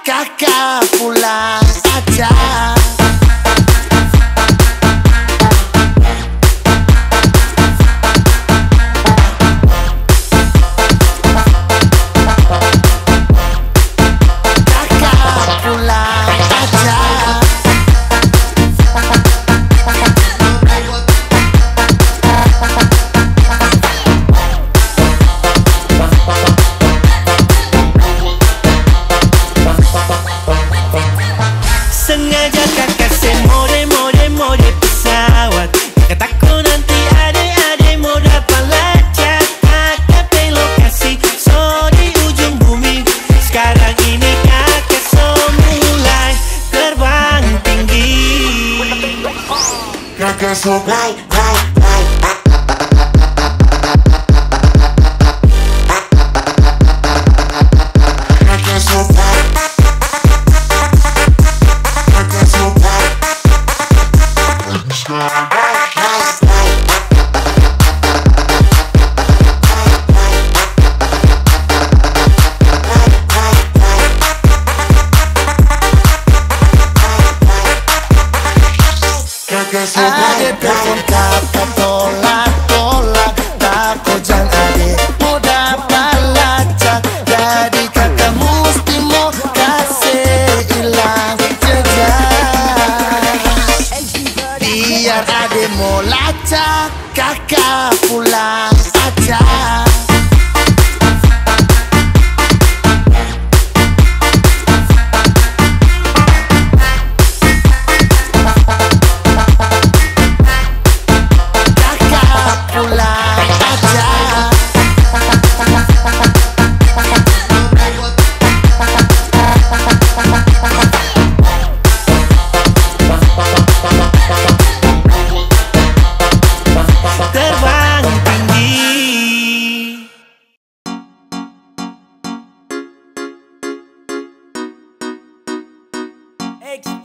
kakak pulang aja. Sengaja kakak more pesawat. Kakak takut nanti ade mau dapat lacak. Kakak pengen lokasi so di ujung bumi. Sekarang ini kakak so mulai terbang tinggi. Kakak so fly. Ade telepon kakak tolak, takut jangan ade mau dapat lacak. Jadi kakak mesti mau kasih hilang jejak. Biar ade mau lacak, kakak pulang aja.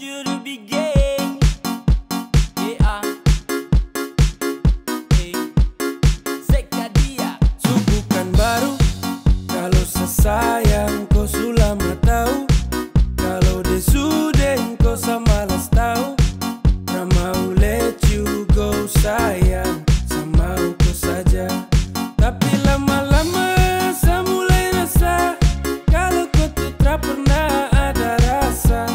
You to be gay. Yeah. Hey. Zekadia. Subukan baru. Kalau sesayang kau sulama tahu. Kalau desudeng kau samalas tahu. Ramau let you go sayang. Sama kau saja. Tapi lama-lama saya mulai rasa. Kalau kau tuh tak pernah ada rasa.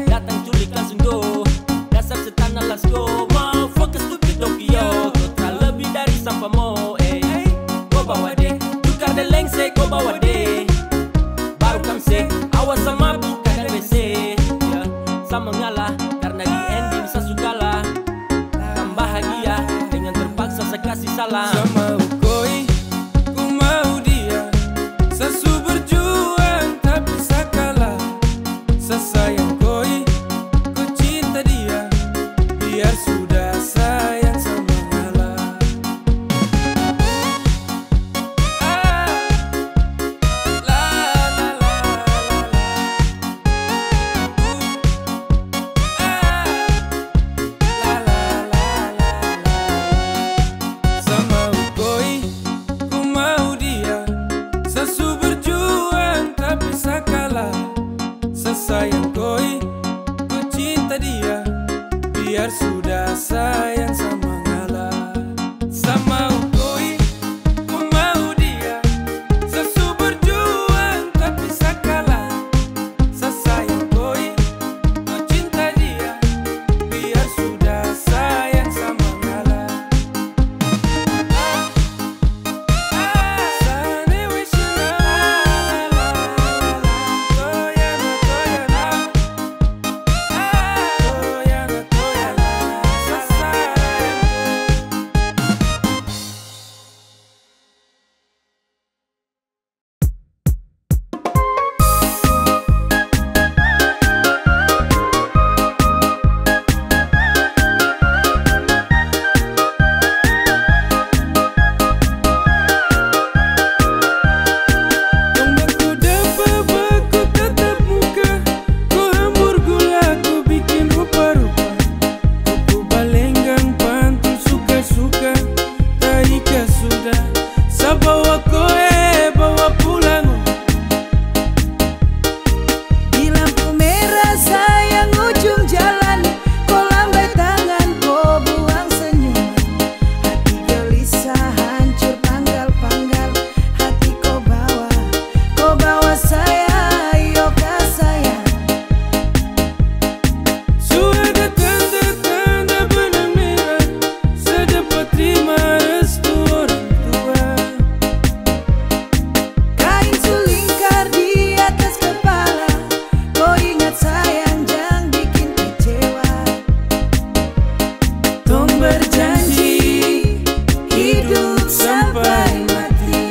Datang culik langsung go. Dasar setan alas go. Mau fokus stupid Tokyo. Kau tak lebih dari sampah mo. Kau bawa deh. Tukar dan lengse kau bawa deh. Baru kamse. Awas sama buka dan WC ya. Sama ngalah. Karena di ending saya sukalah. Kan bahagia. Dengan terpaksa saya kasih salam. Sama ukoi, ku mau dia. Sesu berjuang tapi sakalah. Sesayang koi, ku cinta dia. Biar sudah sayang sama ngalah. La la la la la la. Sama ukoi, Sa bawa koe, bawa pulang. Di lampu merah sayang ujung jalan, kau lambai tangan, kau buang senyuman. Hati gelisah hancur panggal-panggal, hati kau bawa saya, ayo kah sayang. Suara tanda-tanda benang merah, sedapat terima restu orang tua. Kain selingkar di atas kepala, kau ingat sayang jangan bikin kecewa. Tong berjanji hidup sampai mati.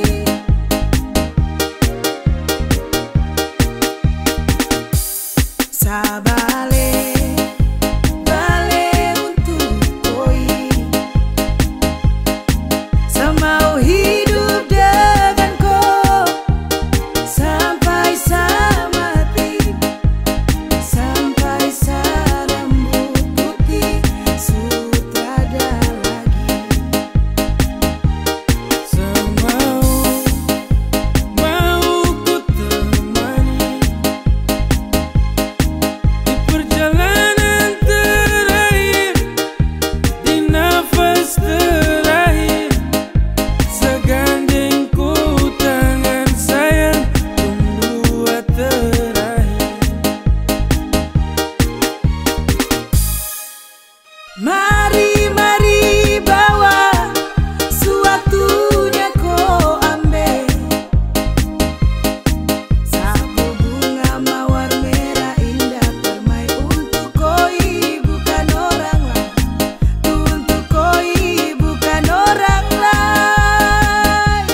Sabale untuk koi, semau hidup dengan kau sampai mati, sampai rambut putih sutrada lagi. Mau ku temani di perjalanan terakhir, di nafas terakhir. Segandeng ku tangan sayang, dua terakhir. Mari bawa sewaktunya kau ambil sapu bunga mawar merah indah permai untuk koi, bukan orang lain. Untuk koi, bukan orang lain.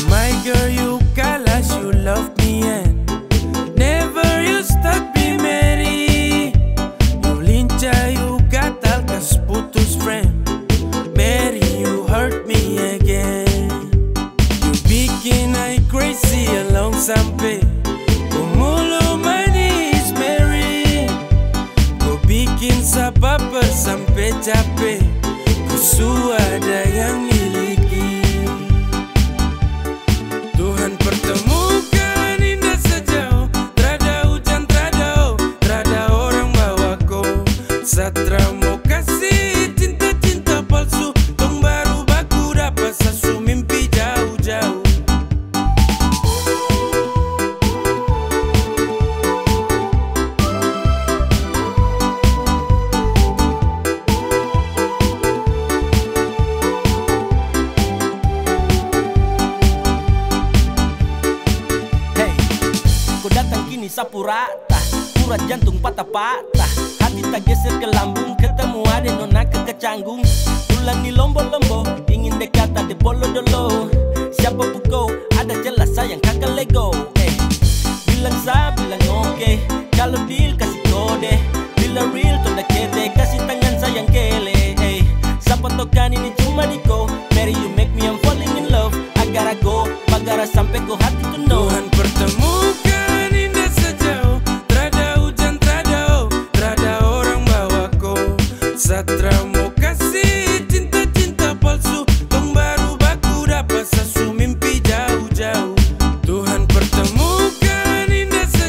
My girl, you kalas, you love me and never you stop be Mary. You lincah, you gatal, kas putus friend. Mary, you hurt me again. You bikin I crazy along sampai kumulo manis Mary. Kau bikin sa baper sampai capek, kusu ada yang miliki. Tuhan pertemukan indah sejauh, trada hujan, trada orang bawa kau. Satra mau kasih cinta-cinta palsu, tong baru baku dapat sasu mimpi jauh-jauh. Hey, kau datang kini sapu rata, urat jantung patah-patah, hati tak geser ke lambung, ketemu ada nona kecanggung. Tulang di lombo-lombo, ingin dekat ada bolo-dolo. Siapa kau, ada jelas sayang kakak lego. Bilang bilang oke, kalau deal kasih kode. Bila real tonda kete, kasih tangan sayang kele. Siapa tokan ini cuma diko. Mary you make me I'm falling in love. Agar go, bagara sampai ko hati to know. Tuhan pertemukan indah sejauh, trada hujan, trada orang bawa kau. Satra mau kasih cinta-cinta palsu, tong baru baku dapat sasu mimpi jauh-jauh. Tuhan pertemukan indah sejauh,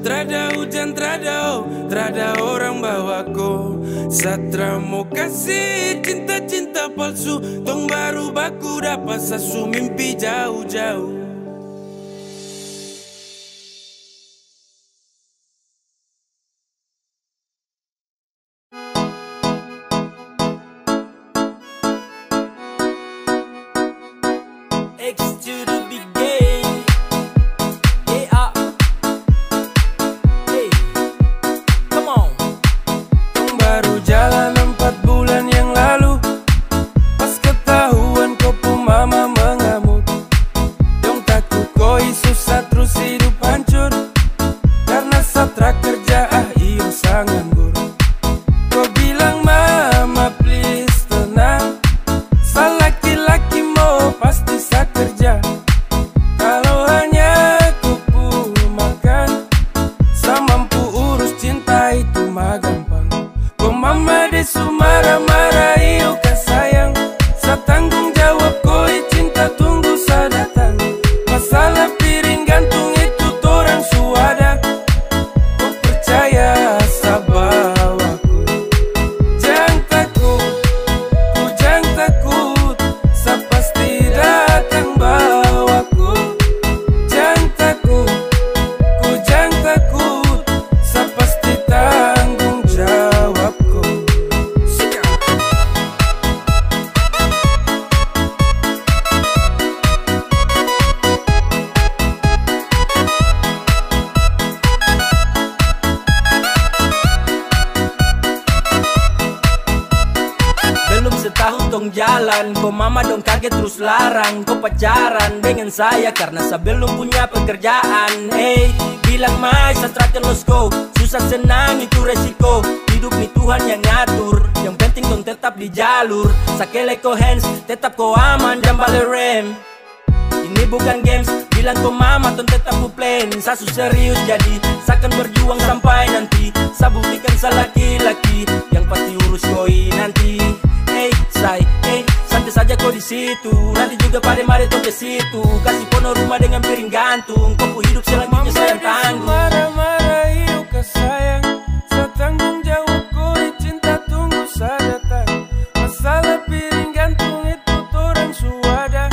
Trada hujan, trada orang bawaku. Satra mau kasih cinta-cinta palsu. Tong baru baku dapat sasu mimpi jauh-jauh. X to the big game. Yeah. Hey, come on. Baru jalan 4 bulan yang lalu. Pas ketahuan kau pun mama mengamuk. Dong takut koi susah terus hidup hancur. Karena Satra kerja iyo sang nganggur. Kau bilang mama please tenang. Laki-laki mau pasti sa kerja. Kalau hanya kupu makan, sa mampu urus cinta itu mah gampang. Kau mama desu marah-marah iyo kah sayang. Sa tanggung jawab koi cinta tunggu sa datang. Masalah piring gantung itu torang suada. Kau percaya sa bawaku. Jangan takut, ku jangan takut. Sa pasti datang bawaku. Jangan takut, ku jangan takut. Sa pasti tanggung jawabku. Belum setahun tong jalan, kok mama dong kaget terus larang. Kok pacaran dengan saya karena saya belum punya pekerjaan. Hey, bilang mai Satra terus go. Susah senang itu resiko. Hidup nih Tuhan yang ngatur. Yang penting dong tetap di jalur. Sakele ko hands, tetap ko aman, jangan balik rem. Ini bukan games, bilang ko mama ton tetap ku plan. Sasu serius jadi, sakan berjuang sampai nanti. Sa buktikan sa laki-laki, yang pasti urus koi nanti. Hey, hey, santai saja kau di situ. Nanti juga pada mari tong ke situ. Kasih pono rumah dengan piring gantung. Kau pu hidup selanjutnya saya yang tanggung. Marah-marah iyo kah sayang. Sa tanggung jawab koi cinta tunggu sa datang. Masalah piring gantung itu torang suada.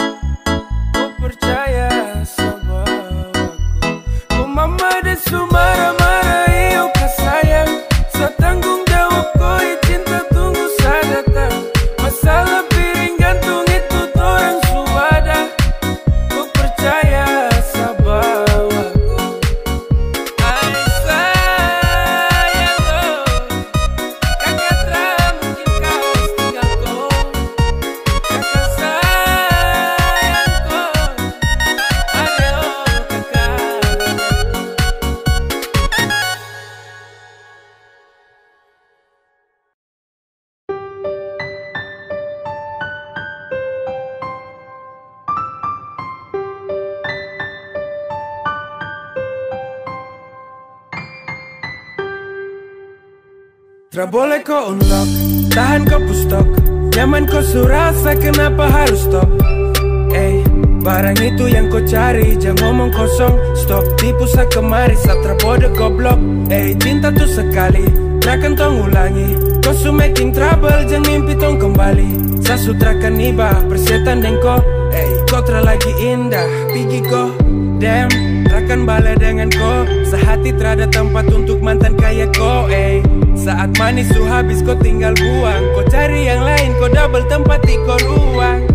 Kau percaya sa bawaku. Kau mama desu marah-marah iyo kah sayang. Sa tanggung jawab koi cinta tunggu sa datang. Masalah piring gantung itu torang suada. Kau percaya sa bawaku. Ay sayang kau, kakak tak mungkin kau tinggal kau. Kakak sayang kau, ayo kakak. Tra boleh kau unlock, tahan kau pustok. Nyaman kau surasa, kenapa harus stop? Barang itu yang kau cari, jangan ngomong kosong. Stop tipu sa kemari, Satra bodoh goblok. Cinta tuh sekali, takkan tong ulangi. Kau su making trouble, jangan mimpi tong kembali. Sa sutrakan iba, persetan dan kau. Kau tra lagi indah, pergi kau. Damn, trakan bala dengan kau. Sehati terada tempat untuk mantan kaya kau. Saat manis su habis kau tinggal buang. Kau cari yang lain, kau double tempat di kau ruang.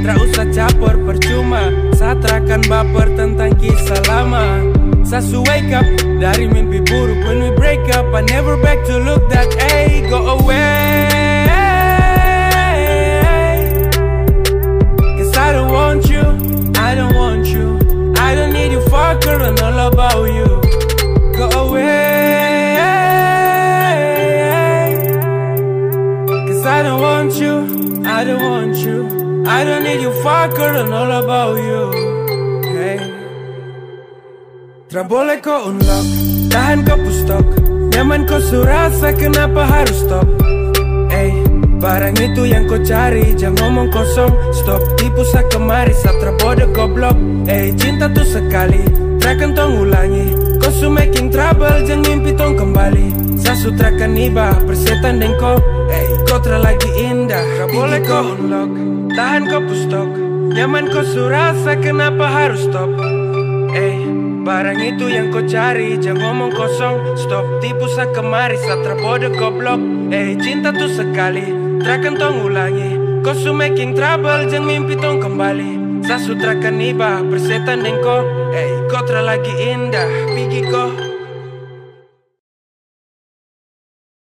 Tak usah capor percuma. Satra kan baper tentang kisah lama. Sasu wake up dari mimpi buruk. When we break up, I never back to look that. Go away. Cause I don't want you, I don't want you. I don't need you fucker and all about you. Go away. Cause I don't want you, I don't want you. I don't need you fucker and all about you. Tra boleh kau unlock, tahan kau pustok. Nyaman kau surasa, kenapa harus stop? Barang itu yang kau cari, jangan ngomong kosong. Stop tipu sa kemari, Satra bodoh goblok. Cinta tuh sekali, takkan tong ulangi. Kau su making trouble, jeng mimpi tong kembali. Sasutrakan iba, persetan dengko. Kau lagi indah, gak boleh kau unlock. Tahan kau pustok, nyaman kau surasa, kenapa harus stop? Barang itu yang kau cari, jangan ngomong kosong. Stop tipu sa kemari, satra bodoh goblok. Cinta tuh sekali, trakan tong ulangi. Kau su making trouble, jeng mimpi tong kembali. Sasutrakan iba, persetan dengko. Kau lagi indah, pigi kau.